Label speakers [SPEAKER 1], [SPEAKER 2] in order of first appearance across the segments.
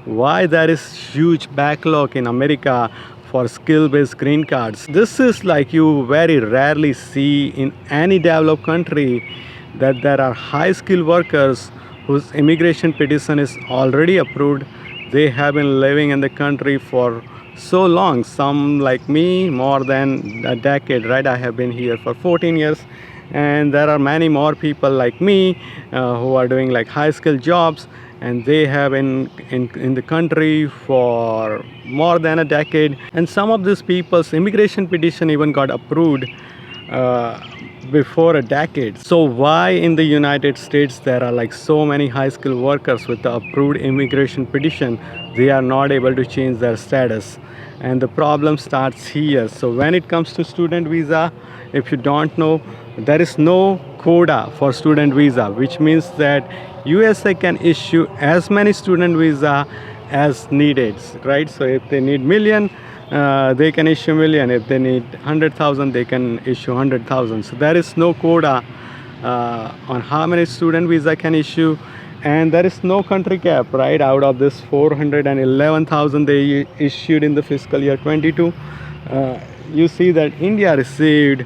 [SPEAKER 1] why there is huge backlog in America for skill-based green cards. This is like you very rarely see in any developed country, that there are high skilled workers whose immigration petition is already approved. They have been living in the country for so long, some like me more than a decade, right? I have been here for 14 years, and there are many more people like me who are doing like high skilled jobs, and they have been in the country for more than a decade, and some of these people's immigration petition even got approved uh, before a decade. So why in the United States there are like so many high skilled workers with the approved immigration petition, they are not able to change their status? And the problem starts here. So when it comes to student visa, if you don't know, there is no quota for student visa, which means that USA can issue as many student visa as needed, right? So if they need million, they can issue million. If they need 100,000, they can issue 100,000. So there is no quota on how many student visa can issue, and there is no country cap, right? Out of this 411,000 they issued in the fiscal year 22, you see that India received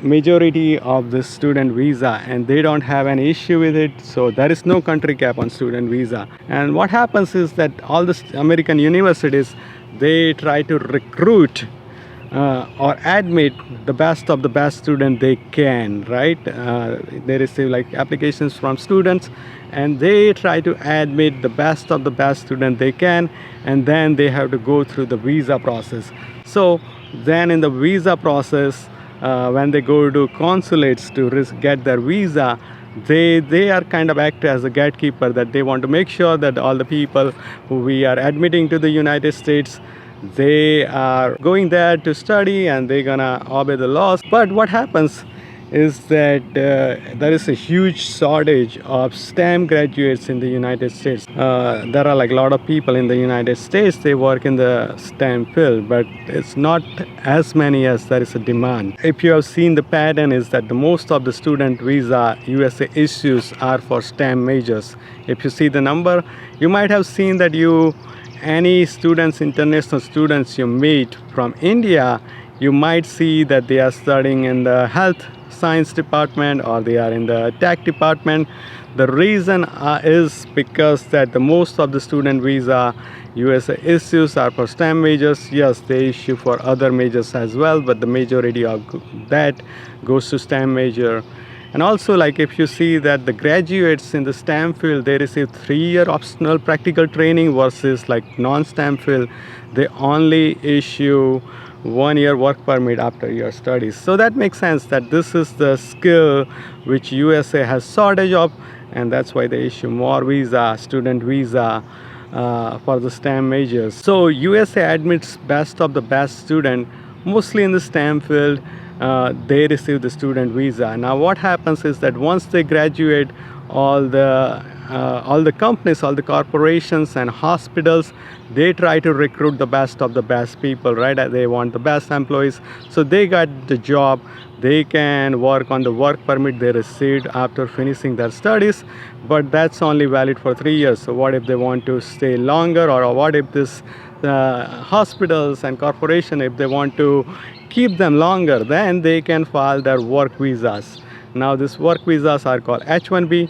[SPEAKER 1] majority of the student visa, and they don't have an issue with it. So there is no country cap on student visa. And what happens is that all the American universities, they try to recruit or admit the best of the best student they can, right? They receive like applications from students, and they try to admit the best of the best student they can, and then they have to go through the visa process. So then in the visa process, when they go to consulates to get their visa, they are kind of act as a gatekeeper, that they want to make sure that all the people who we are admitting to the United States, they are going there to study and they're gonna obey the laws. But what happens is that there is a huge shortage of STEM graduates in the United States. There are like a lot of people in the United States, they work in the STEM field, but it's not as many as there is a demand. If you have seen, the pattern is that the most of the student visa USA issues are for STEM majors. If you see the number, you might have seen that any students, international students you meet from India, you might see that they are studying in the health science department or they are in the tech department. The reason is because that the most of the student visa USA issues are for STEM majors. Yes, they issue for other majors as well, but the majority of that goes to STEM major. And also, like, if you see that the graduates in the STEM field, they receive 3-year optional practical training, versus like non-STEM field, they only issue 1-year work permit after your studies. So that makes sense that this is the skill which USA has shortage of, and that's why they issue more visa, student visa for the STEM majors. So USA admits best of the best student, mostly in the STEM field. They receive the student visa. Now what happens is that once they graduate, all the companies, all the corporations and hospitals, they try to recruit the best of the best people, right? They want the best employees, so they got the job. They can work on the work permit they received after finishing their studies, but that's only valid for 3 years. So what if they want to stay longer, or what if this hospitals and corporation, if they want to keep them longer, then they can file their work visas. Now these work visas are called H-1B.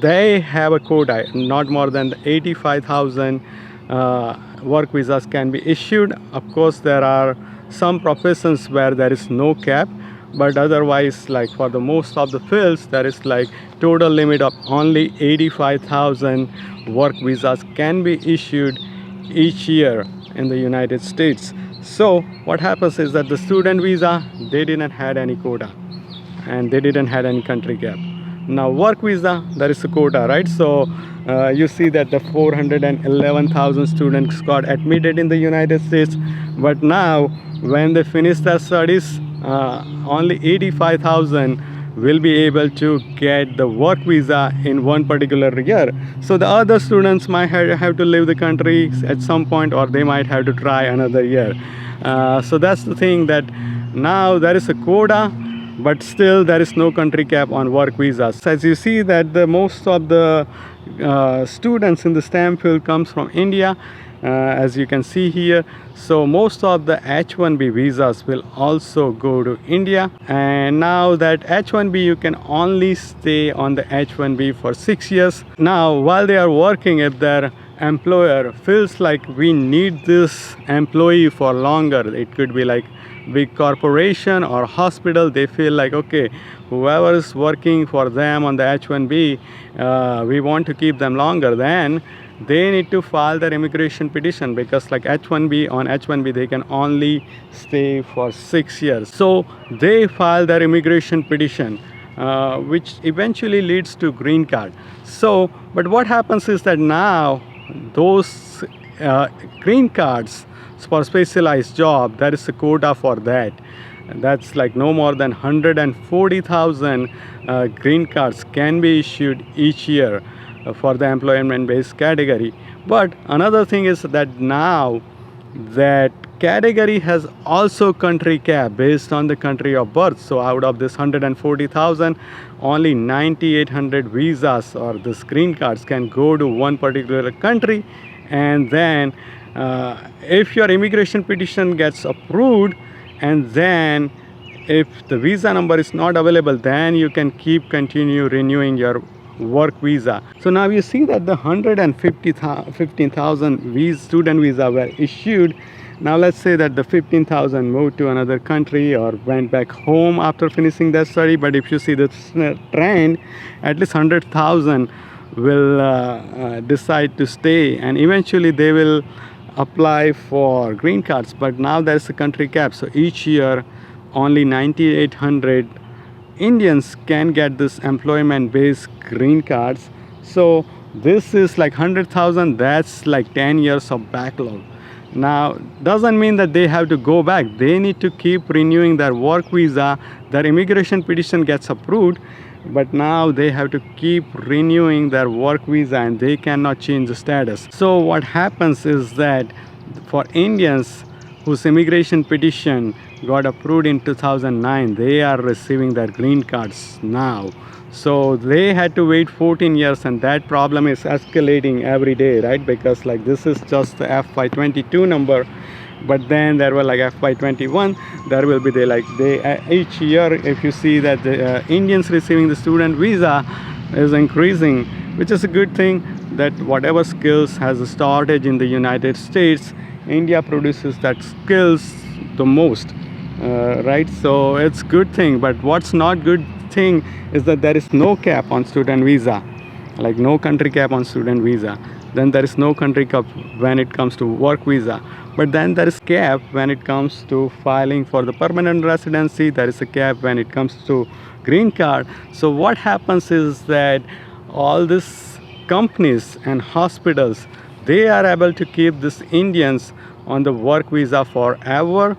[SPEAKER 1] They have a quota, not more than 85,000 work visas can be issued. Of course, there are some professions where there is no cap, but otherwise, like for the most of the fields, there is like total limit of only 85,000 work visas can be issued each year in the United States. So what happens is that the student visa, they didn't have any quota, and they didn't have any country cap. Now work visa, there is a quota, right? So you see that the 411,000 students got admitted in the United States, but now when they finish their studies, only 85,000 will be able to get the work visa in one particular year. So the other students might have to leave the country at some point, or they might have to try another year. So that's the thing, that now there is a quota, but still there is no country cap on work visas. As you see that the most of the students in the STEM field comes from India, as you can see here. So most of the H1B visas will also go to India, and now that H1B you can only stay on the H1B for 6 years. Now while they are working, if their employer feels like we need this employee for longer, it could be like big corporation or hospital, they feel like, okay, whoever is working for them on the H1B, we want to keep them longer, then they need to file their immigration petition, because like H1B, on H1B they can only stay for 6 years. So they file their immigration petition, which eventually leads to green card. So but what happens is that now those green cards for specialized job, there is a quota for that. That's like no more than 140,000 green cards can be issued each year for the employment based category. But another thing is that now that category has also country cap based on the country of birth. So out of this 140,000, only 9,800 visas or the green cards can go to one particular country. And then if your immigration petition gets approved, and then if the visa number is not available, then you can continue renewing your work visa. So now you see that the 115,000 student visa were issued. Now let's say that the 15,000 moved to another country or went back home after finishing their study. But if you see the trend, at least 100,000 will decide to stay, and eventually they will apply for green cards. But now there's a country cap, so each year only 9,800 Indians can get this employment based green cards. So this is like 100,000, that's like 10 years of backlog. Now doesn't mean that they have to go back, they need to keep renewing their work visa. Their immigration petition gets approved, but now they have to keep renewing their work visa and they cannot change the status. So what happens is that for Indians whose immigration petition got approved in 2009, they are receiving their green cards now. So they had to wait 14 years, and that problem is escalating every day, right? Because like this is just the FY22 number, but then there were like FY21, there will be each year, if you see that the Indians receiving the student visa is increasing, which is a good thing, that whatever skills has a shortage in the United States, India produces that skills the most, right? So it's good thing. But what's not good thing is that there is no cap on student visa, like no country cap on student visa. Then there is no country cap when it comes to work visa. But then there is cap when it comes to filing for the permanent residency. There is a cap when it comes to green card. So what happens is that all these companies and hospitals, they are able to keep these Indians on the work visa forever.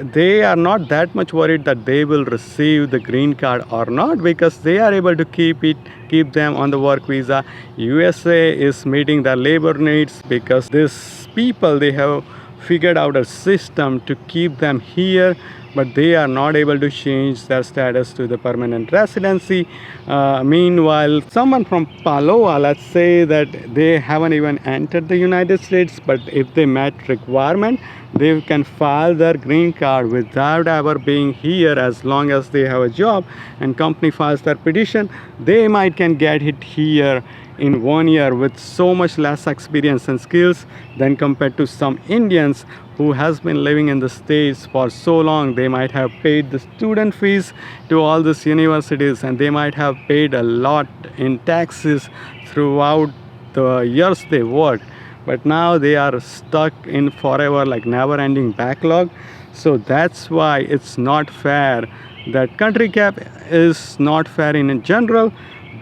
[SPEAKER 1] They are not that much worried that they will receive the green card or not, because they are able to keep them on the work visa. USA is meeting their labor needs, because these people, they have figured out a system to keep them here, but they are not able to change their status to the permanent residency. Meanwhile, someone from Paloa, let's say that they haven't even entered the United States, but if they met requirement, they can file their green card without ever being here, as long as they have a job and company files their petition. They might can get it here in 1 year with so much less experience and skills than compared to some Indians who has been living in the States for so long. They might have paid the student fees to all these universities, and they might have paid a lot in taxes throughout the years they worked. But now they are stuck in forever, like never-ending backlog. So that's why it's not fair. That country cap is not fair in general,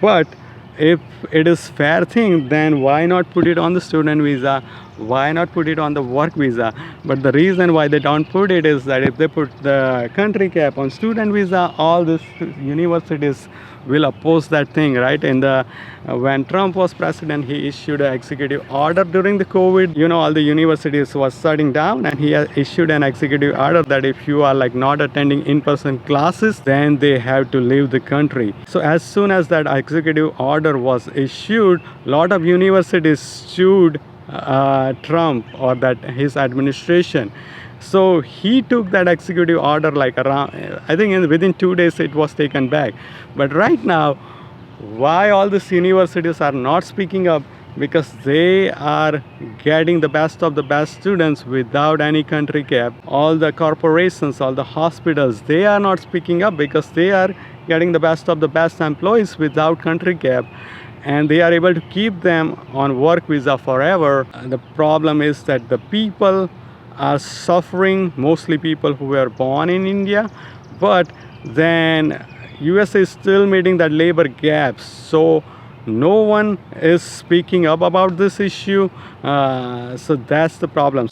[SPEAKER 1] but if it is fair thing, then why not put it on the student visa? Why not put it on the work visa? But the reason why they don't put it is that if they put the country cap on student visa, all these universities will oppose that thing, right? And when Trump was president, he issued an executive order during the COVID. All the universities was shutting down, and he issued an executive order that if you are like not attending in-person classes, then they have to leave the country. So as soon as that executive order was issued, a lot of universities sued Trump or that his administration. So he took that executive order like around, I think within 2 days it was taken back. But right now, why all these universities are not speaking up? Because they are getting the best of the best students without any country cap. All the corporations, all the hospitals, they are not speaking up because they are getting the best of the best employees without country cap, and they are able to keep them on work visa forever. The problem is that the people are suffering, mostly people who were born in India, but then USA is still meeting that labor gaps. So no one is speaking up about this issue. So that's the problem.